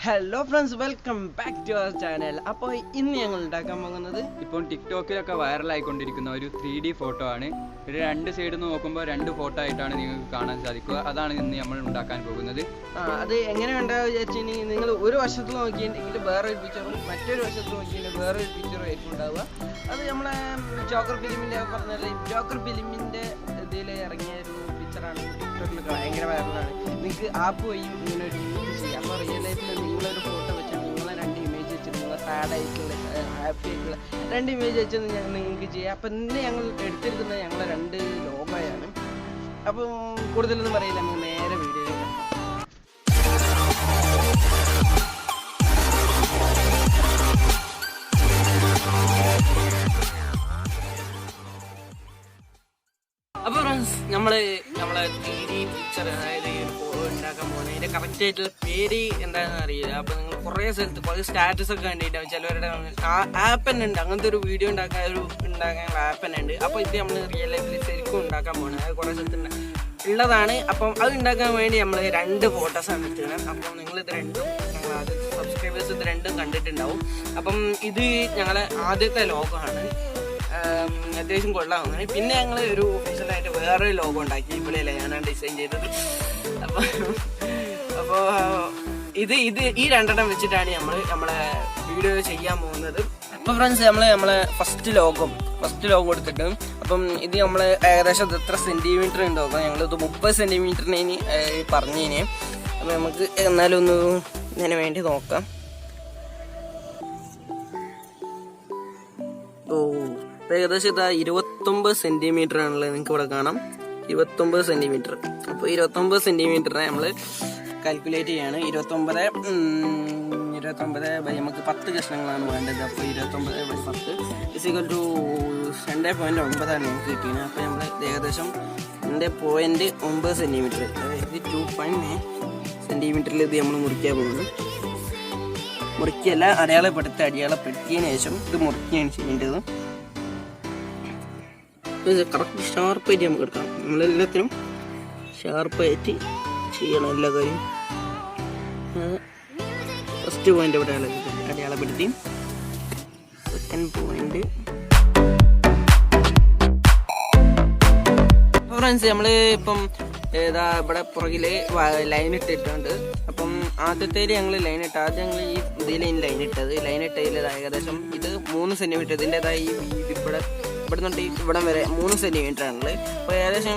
Hello friends, welcome back to our channel. അപ്പോൾ ഇന്ന് ഞങ്ങൾ ഉണ്ടാക്കാൻ പോകുന്നത് ഇപ്പോൾ ടിക്ടോക്കിലൊക്കെ വൈറലായിക്കൊണ്ടിരിക്കുന്ന ഒരു 3D ഫോട്ടോ ആണ്. ഒരു രണ്ട് സൈഡിൽ നിന്ന് നോക്കുമ്പോൾ രണ്ട് ഫോട്ടോ ആയിട്ടാണ് നിങ്ങൾക്ക് കാണാൻ സാധിക്കുക. അതാണ് ഇന്ന് നമ്മൾ ഉണ്ടാക്കാൻ പോകുന്നത്. അത് എങ്ങനെ ഉണ്ടാവുക വിചാരിച്ചിട്ടുണ്ടെങ്കിൽ, നിങ്ങൾ ഒരു വശത്ത് നോക്കിയിട്ടുണ്ടെങ്കിൽ വേറൊരു പിക്ചറും മറ്റൊരു വശത്ത് നോക്കിയിട്ടുണ്ടെങ്കിൽ വേറൊരു പിക്ചറും ആയിരിക്കും ഉണ്ടാവുക. അത് നമ്മളെ ജോക്കർ ഫിലിമിൻ്റെ പറഞ്ഞാൽ ജോക്കർ ഫിലിമിൻ്റെ ഇതിൽ ഇറങ്ങിയ ഒരു പിക്ചറാണ്. ടിക്ടോക്കിലൊക്കെ ഭയങ്കര വൈറലാണ്. നിങ്ങൾക്ക് ആപ്പ് വഴിയും ഇങ്ങനെ ഒരു യൂസ് ചെയ്യാം. അപ്പോൾ റിയൽ ലൈഫിൽ നിങ്ങളൊരു ഫോട്ടോ വെച്ചാൽ നിങ്ങളെ രണ്ട് ഇമേജ് വെച്ചിട്ട് നിങ്ങൾ സാഡ് ആയിട്ടുള്ള ഹാപ്പി ആയിട്ടുള്ള രണ്ട് ഇമേജ് വെച്ച് നിങ്ങൾക്ക് ചെയ്യാം. അപ്പം ഇന്ന് ഞങ്ങൾ എടുത്തിരിക്കുന്നത് ഞങ്ങളെ രണ്ട് ലോഗോയാണ്. അപ്പം കൂടുതലൊന്നും പറയില്ല, നമുക്ക് നേരെ വീഡിയോയിലേക്ക് കാണാം. അപ്പോൾ ഫ്രണ്ട്സ്, നമ്മളെ 3D പിക്ചർ, അതായത് ഉണ്ടാക്കാൻ പോകുന്നത് അതിൻ്റെ കറക്റ്റ് ആയിട്ടുള്ള പേര് എന്താണെന്ന് അറിയില്ല. അപ്പോൾ നിങ്ങൾ കുറേ സ്ഥലത്ത് കുറേ സ്റ്റാറ്റസ് ഒക്കെ കണ്ടിട്ടുണ്ടാവും. ചിലവരുടെ ആപ്പ് തന്നെ ഉണ്ട്, അങ്ങനത്തെ ഒരു വീഡിയോ ഉണ്ടാക്കാൻ ആപ്പ് തന്നെ ഉണ്ട്. അപ്പോൾ ഇത് നമ്മൾ റിയൽ ലൈഫിൽ ശരിക്കും ഉണ്ടാക്കാൻ പോകുന്നത്, അത് കുറേ സ്ഥലത്ത് ഉള്ളതാണ്. അപ്പം അത് ഉണ്ടാക്കാൻ വേണ്ടി നമ്മൾ രണ്ട് ഫോട്ടോസാണ് എടുത്തത്. അപ്പം നിങ്ങളിത് രണ്ടും ഞങ്ങൾ ആദ്യം സബ്സ്ക്രൈബേഴ്സ് ഇത് രണ്ടും കണ്ടിട്ടുണ്ടാവും. അപ്പം ഇത് ഞങ്ങളെ ആദ്യത്തെ ലോഗോ ആണ്, അത്യാവശ്യം കൊള്ളാവുന്നതാണ്. പിന്നെ ഞങ്ങൾ ഒരു ഒഫീഷ്യലായിട്ട് വേറൊരു ലോഗോ ഉണ്ടാക്കി. ഇവിടെയല്ല ഞാനാണ് ഡിസൈൻ ചെയ്തത്. അപ്പോൾ ഈ രണ്ടെണ്ണം വെച്ചിട്ടാണ് നമ്മളെ വീഡിയോ ചെയ്യാൻ പോകുന്നത്. അപ്പോൾ ഫ്രണ്ട്സ്, നമ്മളെ ഫസ്റ്റ് ലോഗോ എടുത്തിട്ട്, അപ്പം ഇത് നമ്മൾ ഏകദേശം എത്ര സെൻറ്റിമീറ്റർ ഉണ്ടാകും. ഞങ്ങളിത് 30 സെൻറ്റിമീറ്ററിന് ഇനി പറഞ്ഞതിന്. അപ്പോൾ നമുക്ക് എന്നാലും ഒന്ന് ഇതിന് വേണ്ടി നോക്കാം. ഏകദേശം ഇതാ 29 സെൻറ്റിമീറ്റർ ആണുള്ളത്. നിങ്ങൾക്ക് ഇവിടെ കാണാം 29 സെൻറ്റിമീറ്റർ. അപ്പോൾ 29 സെൻറ്റിമീറ്ററിനെ നമ്മൾ കാൽക്കുലേറ്റ് ചെയ്യാണ്. 29 നമുക്ക് 10 കഷ്ണങ്ങളാണ് വേണ്ടത്. അപ്പോൾ 29/10 2.9 നമുക്ക് കിട്ടിയത്. അപ്പോൾ നമ്മൾ ഏകദേശം 2.9 സെൻറ്റിമീറ്റർ, അതായത് 2.9 സെൻറ്റിമീറ്ററിൽ ഇത് നമ്മൾ മുറിക്കാൻ പോകുന്നു. മുറിക്കല്ല, അടയാളപ്പെടുത്തിയതിന് ശേഷം ഇത് മുറിക്കുകയാണ് ചെയ്യേണ്ടത്. കറക്റ്റ് ഷാർപ്പായിട്ട് നമുക്ക് എടുക്കാം. നമ്മളെല്ലാത്തിനും ഷാർപ്പായിട്ട് ചെയ്യണം എല്ലാ കാര്യം. ഫസ്റ്റ് പോയിന്റ് ഇവിടെ അടയാളപ്പെടുത്തി, സെക്കൻഡ് പോയിന്റ്. ഫ്രണ്ട്സ്, നമ്മൾ ഇപ്പം ഇവിടെ പുറകില് ലൈൻ ഇട്ടിട്ടുണ്ട്. അപ്പം ആദ്യത്തേൽ ഞങ്ങൾ ലൈൻ ഇട്ട് ആദ്യം ഞങ്ങൾ ഈ ഇതിൽ ലൈൻ ഇട്ടതിൽ ഏകദേശം ഇത് 3 സെൻറ്റിമീറ്റർ. ഇതിൻ്റെതായി ഇവിടെ നിന്നിട്ട് ഇവിടം വരെ 3 സെൻറ്റിമീറ്റർ ആണുള്ളത്. അപ്പോൾ ഏകദേശം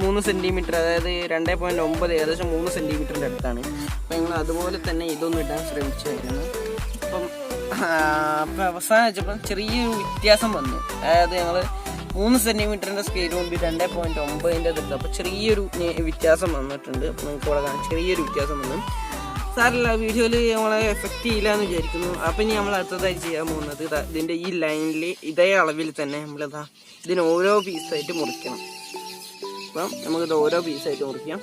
3 സെൻറ്റിമീറ്റർ, അതായത് 2.9 ഏകദേശം 3 സെൻറ്റിമീറ്ററിൻ്റെ അടുത്താണ്. അപ്പോൾ ഞങ്ങൾ അതുപോലെ തന്നെ ഇതൊന്നും ഇടാൻ ശ്രമിച്ചായിരുന്നു. അപ്പം അവസാനം വെച്ചപ്പോൾ ചെറിയൊരു വ്യത്യാസം വന്നു. അതായത് ഞങ്ങൾ 3 സെൻറ്റിമീറ്ററിൻ്റെ സ്കെയിൽ കൊണ്ട് 2.9 എടുത്തു. അപ്പോൾ ചെറിയൊരു വ്യത്യാസം വന്നിട്ടുണ്ട്. അപ്പോൾ നിങ്ങൾക്ക് ഇവിടെ കാണാം, ചെറിയൊരു വ്യത്യാസം വന്നു. സാറില്ല, വീഡിയോയിൽ നമ്മളെ എഫക്റ്റ് ചെയ്യില്ല എന്ന് വിചാരിക്കുന്നു. അപ്പം ഇനി നമ്മൾ അടുത്തതായി ചെയ്യാൻ പോകുന്നത് ഇതിൻ്റെ ഈ ലൈനിൽ ഇതേ അളവിൽ തന്നെ നമ്മളിതാ ഇതിന് ഓരോ പീസായിട്ട് മുറിക്കണം. അപ്പം നമുക്കിത് ഓരോ പീസായിട്ട് മുറിക്കാം.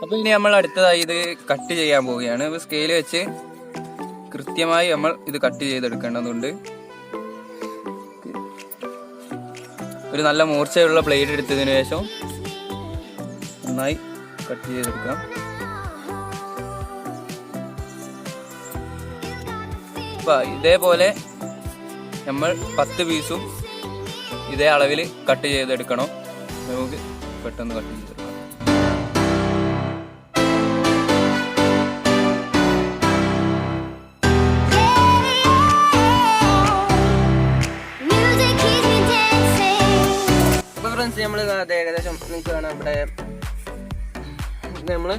അപ്പോൾ ഇനി നമ്മൾ അടുത്തതായി ഇത് കട്ട് ചെയ്യാൻ പോവുകയാണ്. സ്കെയിൽ വെച്ച് കൃത്യമായി നമ്മൾ ഇത് കട്ട് ചെയ്തെടുക്കേണ്ടതുണ്ട്. ഒരു നല്ല മൂർച്ചയുള്ള ബ്ലേഡ് എടുത്തതിന് ശേഷം നന്നായി കട്ട് ചെയ്തെടുക്കാം. ഇതേപോലെ നമ്മൾ 10 പീസും ഇതേ അളവിൽ കട്ട് ചെയ്തെടുക്കണം. നമുക്ക് പെട്ടെന്ന് കട്ട് ചെയ്തെടുക്കാം. അപ്പോൾ ഫ്രണ്ട്സ്, നമ്മൾ ഏകദേശം നിങ്ങൾക്ക് കാണാം ഇവിടെ നമ്മൾ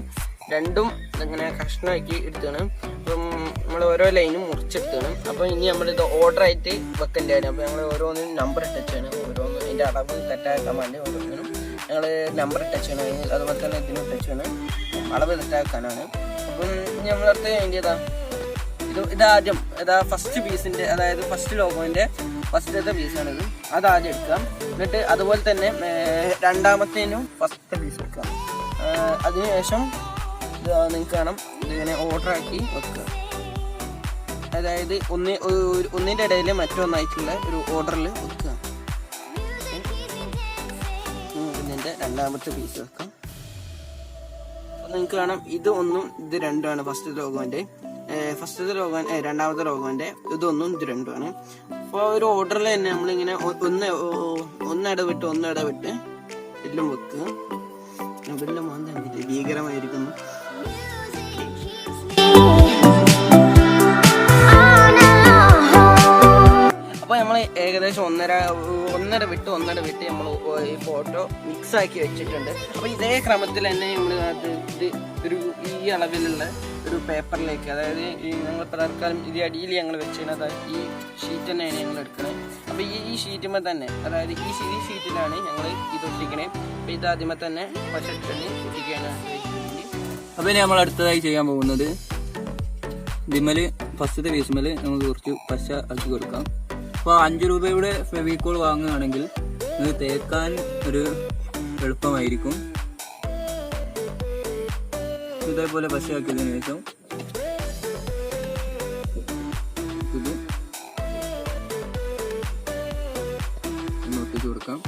രണ്ടും ഇങ്ങനെ കഷ്ണമാക്കി എടുത്താണ്. അപ്പം നമ്മൾ ഓരോ ലൈനും മുറിച്ചെടുത്താണ്. അപ്പോൾ ഇനി നമ്മളിത് ഓർഡറായിട്ട് വെക്കേണ്ടതാണ്. അപ്പോൾ ഞങ്ങൾ ഓരോന്നിനും നമ്പർ ഇട്ടാണ്, ഓരോന്നും അതിൻ്റെ അളവ് തെറ്റാക്കാൻ വേണ്ടി ഓരോന്നിനും ഞങ്ങൾ നമ്പർ ഇട്ടാണ്. അതുപോലെ തന്നെ ഇതിനും ഇട്ടാണ്, അളവ് തെറ്റാക്കാനാണ്. അപ്പം നമ്മളടുത്ത് വേണ്ടിയതാ ഇതാദ്യം ഫസ്റ്റ് പീസിൻ്റെ, അതായത് ഫസ്റ്റ് ലോഗോൻ്റെ ഫസ്റ്റത്തെ പീസാണിത്. അതാദ്യം എടുക്കാം. എന്നിട്ട് അതുപോലെ തന്നെ രണ്ടാമത്തേനും ഫസ്റ്റത്തെ പീസ് എടുക്കാം. അതിനുശേഷം നിങ്ങൾക്ക് കാണാം ഇതിങ്ങനെ ഓർഡറാക്കി വെക്കുക. അതായത് ഒന്നിൻ്റെ ഇടയിൽ മറ്റൊന്നായിട്ടുള്ള ഒരു ഓർഡറിൽ വെക്കുക. ഇതിൻ്റെ രണ്ടാമത്തെ പീസ് വെക്കാം. നിങ്ങൾക്ക് കാണാം ഇത് ഒന്നും ഇത് രണ്ടുമാണ്. ഫസ്റ്റത്തെ ലോഗോന്റെ രണ്ടാമത്തെ ലോഗോന്റെ ഇതൊന്നും ഇത് രണ്ടുമാണ്. അപ്പോൾ ഒരു ഓർഡറിൽ തന്നെ നമ്മളിങ്ങനെ ഒന്നിടവിട്ട് എല്ലാം വെക്കുക. അതെല്ലാം മാന്താണ്ടിട്ട് ഭീകരമായിരിക്കുന്നു. അപ്പോൾ നമ്മൾ ഏകദേശം ഒന്നര വിട്ട് നമ്മൾ ഈ ഫോട്ടോ മിക്സ് ആക്കി വെച്ചിട്ടുണ്ട്. അപ്പോൾ ഇതേ ക്രമത്തിൽ തന്നെ നമ്മൾ ഈ അളവിലുള്ള ഒരു പേപ്പറിലേക്ക്, അതായത് ഞങ്ങൾ തൽക്കാലം ഇത് അടിയിൽ ഞങ്ങൾ വെച്ചിരുന്നത് ഈ ഷീറ്റ് തന്നെയാണ് ഞങ്ങൾ എടുക്കുന്നത്. അപ്പോൾ ഈ ഷീറ്റുമ്പോൾ തന്നെ, അതായത് ഈ ഷീറ്റിലാണ് ഞങ്ങൾ ഇത് ഒട്ടിക്കണേ. അപ്പോൾ ഇത് ആദ്യമേ തന്നെ പശ തന്നെ ഒട്ടിക്കുകയാണ്. അപ്പോൾ ഇനി നമ്മൾ അടുത്തതായി ചെയ്യാൻ പോകുന്നത് ഇതിമല് ഫസ്റ്റത്തെ പീസുമല് നമുക്ക് കുറച്ച് പശ ആക്കി കൊടുക്കാം. അപ്പോൾ 5 രൂപയുടെ ഫെവിക്കോൾ വാങ്ങുകയാണെങ്കിൽ ഇത് തേക്കാൻ ഒരു എളുപ്പമായിരിക്കും. ഇതേപോലെ പശയാക്കിയതിനു ശേഷം ഇത് ഒട്ടിച്ചു കൊടുക്കാം.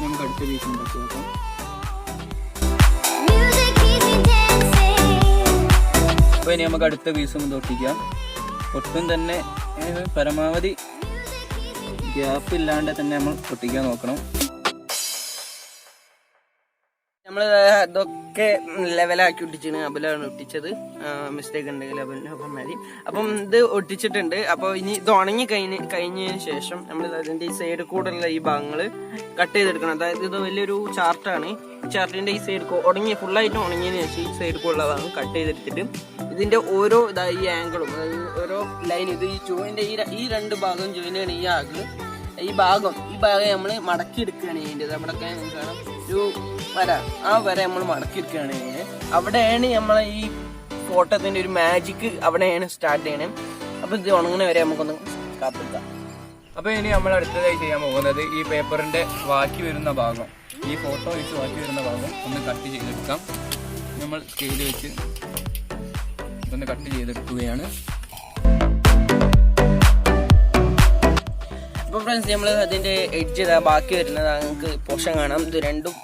നമുക്ക് അടുത്ത പീസ് ഉണ്ടാക്കി നോക്കാം. അപ്പോൾ ഇനി നമുക്ക് അടുത്ത പീസും ഇത് ഒട്ടിക്കാം. ഒട്ടും തന്നെ പരമാവധി ഗ്യാപ്പ് ഇല്ലാണ്ട് തന്നെ നമ്മൾ ഒട്ടിക്കാൻ നോക്കണം. നമ്മൾ ഇതൊക്കെ ലെവലാക്കി ഒട്ടിച്ചാണ്. അബലാണ് ഒട്ടിച്ചത്. മിസ്റ്റേക്ക് ഉണ്ടെങ്കിൽ അപ്പം മതി. അപ്പം ഇത് ഒട്ടിച്ചിട്ടുണ്ട്. അപ്പോൾ ഇനി ഇത് ഉണങ്ങി കഴിഞ്ഞതിന് ശേഷം നമ്മൾ അതിന്റെ ഈ സൈഡ് കൂടെയുള്ള ഈ ഭാഗങ്ങൾ കട്ട് ചെയ്തെടുക്കണം. അതായത് ഇത് വലിയൊരു ചാർട്ടാണ്. ചാർട്ടിന്റെ ഈ സൈഡ് ഫുള്ളായിട്ട് ഉണങ്ങിയതിന് ശേഷം ഈ സൈഡ് കൂടെയുള്ള ഭാഗം കട്ട് ചെയ്തെടുത്തിട്ട് ഇതിന്റെ ഓരോ ഈ ആംഗിളും, അതായത് ഓരോ ലൈൻ, ഇത് ഈ ജോയിന്റെ ഈ രണ്ട് ഭാഗം ജോയിൻ ചെയ്യണ ഈ ആംഗിൾ, ഈ ഭാഗം നമ്മൾ മടക്കി എടുക്കുകയാണ് ചെയ്യേണ്ടത്. അവിടെ കാണാം ഒരു വര, ആ വര നമ്മൾ മടക്കി എടുക്കുകയാണ് ചെയ്യുന്നത്. അവിടെയാണ് നമ്മളെ ഈ ഫോട്ടോത്തിന്റെ ഒരു മാജിക് അവിടെയാണ് സ്റ്റാർട്ട് ചെയ്യണത്. അപ്പൊ ഇത് ഉണങ്ങുന്ന വരെ നമുക്കൊന്ന് കാത്തിരിക്കാം. അപ്പോൾ ഇനി നമ്മൾ അടുത്തതായി ചെയ്യാൻ പോകുന്നത് ഈ പേപ്പറിന്റെ ബാക്കി വരുന്ന ഭാഗം, ഈ ഫോട്ടോ വെച്ച് ബാക്കി വരുന്ന ഭാഗം ഒന്ന് കട്ട് ചെയ്തെടുക്കാം. നമ്മൾ സ്കെയിൽ വെച്ച് ഒന്ന് കട്ട് ചെയ്തെടുക്കുകയാണ്. അപ്പോൾ ഫ്രണ്ട്സ്, നമ്മൾ അതിന്റെ എഡ്ജ് ബാക്കി വരുന്നത് നിങ്ങൾക്ക് പോർഷൻ കാണാം. ഇത് രണ്ടും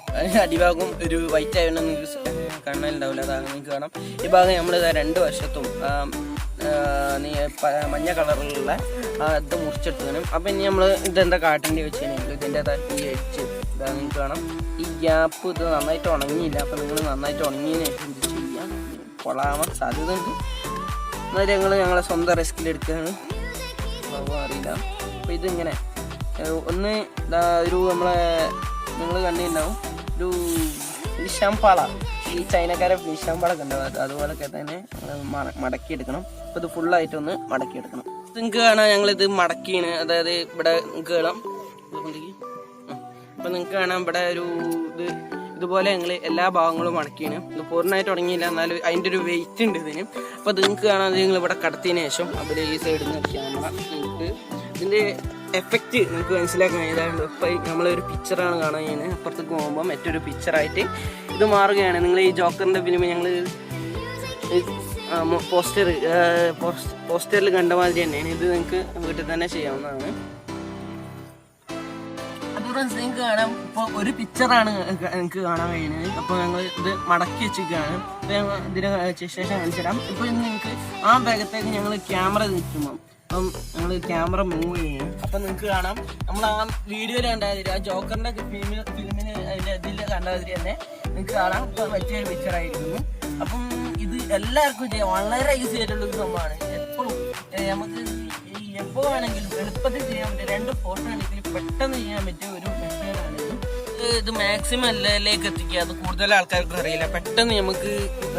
അടിഭാഗം ഒരു വൈറ്റ് ആയതുകൊണ്ട് നിങ്ങൾക്ക് കാണാനുണ്ടാവില്ല. അതാണ് നിങ്ങൾക്ക് കാണാം. ഈ ഭാഗം നമ്മൾ രണ്ട് വശത്തും മഞ്ഞ കളറിലുള്ള ഇത് മുറിച്ചെടുക്കണം. അപ്പം ഇനി നമ്മൾ ഇതെന്താ കാട്ടേണ്ടി വെച്ച് കഴിഞ്ഞാൽ ഇതിൻ്റെ ഈ എഡ്ജ് ഇതാ നിങ്ങൾക്ക് കാണാം. ഈ ഗ്യാപ്പ് ഇത് നന്നായിട്ട് ഉണങ്ങിയില്ല. അപ്പം നിങ്ങൾ നന്നായിട്ട് ഉണങ്ങിയതിന് ശേഷം ഇത് ചെയ്യാം. കൊള്ളാവാൻ സാധ്യത ഉണ്ട്. എന്നാൽ ഞങ്ങളെ സ്വന്തം റിസ്കിലെടുക്കുകയാണ്. അറിയില്ല. അപ്പോൾ ഇതിങ്ങനെ ഒന്ന് ഒരു നിങ്ങൾ കണ്ടിട്ടുണ്ടാവും, ഒരു വിഷാംപാള, ഈ ചൈനക്കാരെ വിഷാംപാളൊക്കെ ഉണ്ടാവും. അതുപോലൊക്കെ തന്നെ മടക്കിയെടുക്കണം. അപ്പോൾ ഇത് ഫുള്ളായിട്ടൊന്ന് മടക്കിയെടുക്കണം. നിങ്ങൾക്ക് കാണാം ഞങ്ങളിത് മടക്കിയാണ്. അതായത് ഇവിടെ നിങ്ങൾക്ക് കാണാം, അപ്പം നിങ്ങൾക്ക് കാണാം ഇവിടെ ഒരു ഇതുപോലെ ഞങ്ങൾ എല്ലാ ഭാഗങ്ങളും മടക്കിയാണ്. ഇത് പൂർണ്ണമായിട്ട് തുടങ്ങിയില്ല, എന്നാലും അതിൻ്റെ ഒരു വെയിറ്റ് ഉണ്ട് ഇതിന്. അപ്പോൾ അത് നിങ്ങൾക്ക് കാണാം. നിങ്ങൾ ഇവിടെ കടത്തിയതിന് ശേഷം അതിൽ ഈ സൈഡിൽ നിന്ന് ക്യാമറ നിങ്ങൾക്ക് ഇതിൻ്റെ എഫക്റ്റ് നിങ്ങൾക്ക് മനസ്സിലാക്കാൻ ഇതാണ്. ഇപ്പം നമ്മളൊരു പിക്ചറാണ് കാണാൻ ചെയ്യുന്നത്. അപ്പുറത്തേക്ക് പോകുമ്പോൾ മറ്റൊരു പിക്ചറായിട്ട് ഇത് മാറുകയാണ്. നിങ്ങൾ ഈ ജോക്കറിൻ്റെ ഫിലിം ഞങ്ങൾ പോസ്റ്ററിൽ കണ്ട മാതിരി തന്നെയാണ്. ഇത് നിങ്ങൾക്ക് വീട്ടിൽ തന്നെ ചെയ്യാവുന്നതാണ്. അപ്പോൾ നിങ്ങൾക്ക് കാണാം, ഇപ്പോൾ ഒരു പിക്ചറാണ് നിങ്ങൾക്ക് കാണാൻ കഴിയുന്നത്. അപ്പോൾ ഞങ്ങൾ ഇത് മടക്കി വെച്ചിരിക്കുകയാണ്. അപ്പോൾ ഞങ്ങൾ ഇതിന് ശേഷം കാണിച്ചു തരാം. ഇപ്പോൾ നിങ്ങൾക്ക് ആ ഭാഗത്തേക്ക് ഞങ്ങൾ ക്യാമറ നിൽക്കുമ്പോൾ അപ്പം ഞങ്ങൾ ക്യാമറ മൂവ് ചെയ്യും. അപ്പം നിങ്ങൾക്ക് കാണാം, നമ്മൾ ആ വീഡിയോയിൽ കണ്ടാതിരി, ആ ജോക്കറിൻ്റെ ഫിലിമിന് അതിൻ്റെ ഇതിൽ കണ്ടാതിരി തന്നെ നിങ്ങൾക്ക് കാണാം. ഇപ്പം മറ്റൊരു പിക്ചറായിരിക്കുന്നു. അപ്പം ഇത് എല്ലാവർക്കും ചെയ്യാം, വളരെ ഈസി ആയിട്ടുള്ളൊരു സംഭവമാണ്. എപ്പോഴും നമുക്ക് എപ്പോൾ വേണമെങ്കിലും എളുപ്പത്തിൽ ചെയ്യാൻ പറ്റിയ, രണ്ട് ഫോട്ടോ ആണെങ്കിലും പെട്ടെന്ന് ചെയ്യാൻ പറ്റിയ ഒരു മെത്തേഡാണ് ഇത്. മാക്സിമം എല്ലാവരിലേക്ക് എത്തിക്കുക. അത് കൂടുതൽ ആൾക്കാർക്ക് അറിയില്ല. പെട്ടെന്ന് നമുക്ക്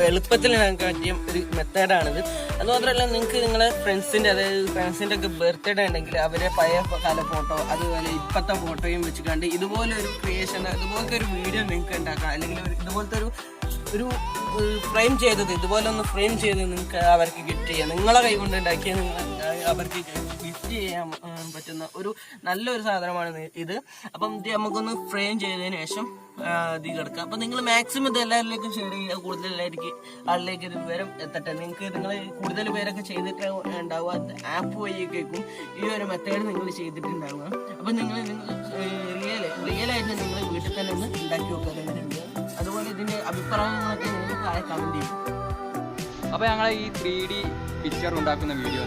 എളുപ്പത്തിൽ ഞങ്ങൾക്ക് പറ്റിയ ഒരു മെത്തേഡാണിത്. അതുമാത്രമല്ല, നിങ്ങൾക്ക് നിങ്ങളെ ഫ്രണ്ട്സിൻ്റെ, അതായത് ഫ്രണ്ട്സിൻ്റെ ഒക്കെ ബർത്ത്ഡേ ഉണ്ടെങ്കിൽ അവരെ പഴയ കാല ഫോട്ടോ, അതുപോലെ ഇപ്പോഴത്തെ ഫോട്ടോയും വെച്ച് കണ്ട് ഇതുപോലെ ഒരു ക്രിയേഷൻ, ഇതുപോലത്തെ ഒരു വീഡിയോ നിങ്ങൾക്ക് ഉണ്ടാക്കാം. അല്ലെങ്കിൽ ഇതുപോലത്തെ ഒരു ഫ്രെയിം ചെയ്തത്, ഇതുപോലെ ഒന്ന് ഫ്രെയിം ചെയ്ത് നിങ്ങൾക്ക് അവർക്ക് ഗിഫ്റ്റ് ചെയ്യാം. നിങ്ങളെ കൈ കൊണ്ട് ഉണ്ടാക്കിയ അവർക്ക് ഗിഫ്റ്റ് ചെയ്യാൻ പറ്റുന്ന ഒരു നല്ലൊരു സാധനമാണ് ഇത്. അപ്പം ഇത് നമുക്കൊന്ന് ഫ്രെയിം ചെയ്തതിന് ശേഷം ഇത് കിടക്കാം. അപ്പൊ നിങ്ങൾ മാക്സിമം ഇത് എല്ലാവരിലേക്കും ഷെയർ ചെയ്യുക. കൂടുതൽ ആളിലേക്ക് ഇത് വിവരം എത്തട്ടെ. നിങ്ങൾക്ക് നിങ്ങൾ കൂടുതൽ പേരൊക്കെ ചെയ്തിട്ട് ഉണ്ടാവുക ആപ്പ് വഴിയൊക്കെയും ഈ ഒരു മെത്തേഡ് നിങ്ങൾ ചെയ്തിട്ടുണ്ടാവുക. അപ്പൊ നിങ്ങൾ റിയലായിട്ട് നിങ്ങൾ വീട്ടിൽ തന്നെ ഒന്ന് ഉണ്ടാക്കി വെക്കാറുണ്ട്. അതുപോലെ ഇതിന്റെ അഭിപ്രായങ്ങളൊക്കെ നിങ്ങൾ താഴെ കമന്റ് ചെയ്യും. അപ്പോൾ ഞങ്ങളെ ഈ 3D പിക്ചർ ഉണ്ടാക്കുന്ന വീഡിയോ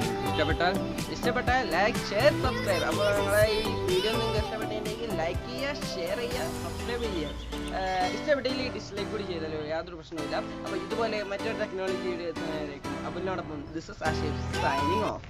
ഇഷ്ടപ്പെട്ടാൽ ലൈക്ക് ഷെയർ സബ്സ്ക്രൈബ്. അപ്പോൾ നിങ്ങളെ ഈ വീഡിയോ നിങ്ങൾക്ക് ഇഷ്ടപ്പെട്ടിട്ടുണ്ടെങ്കിൽ ലൈക്ക് ചെയ്യുക, ഷെയർ ചെയ്യുക, സബ്സ്ക്രൈബ് ചെയ്യുക. ഇഷ്ടപ്പെട്ടില്ലെങ്കിൽ ഡിസ്ലൈക്ക് കൂടി ചെയ്താലോ യാതൊരു പ്രശ്നമില്ല. അപ്പോൾ ഇതുപോലെ മറ്റൊരു ടെക്നോളജി വീഡിയോ എത്തുന്നതായിരിക്കും. അപ്പോൾ ഇതിനോടൊപ്പം this is Ashif signing off.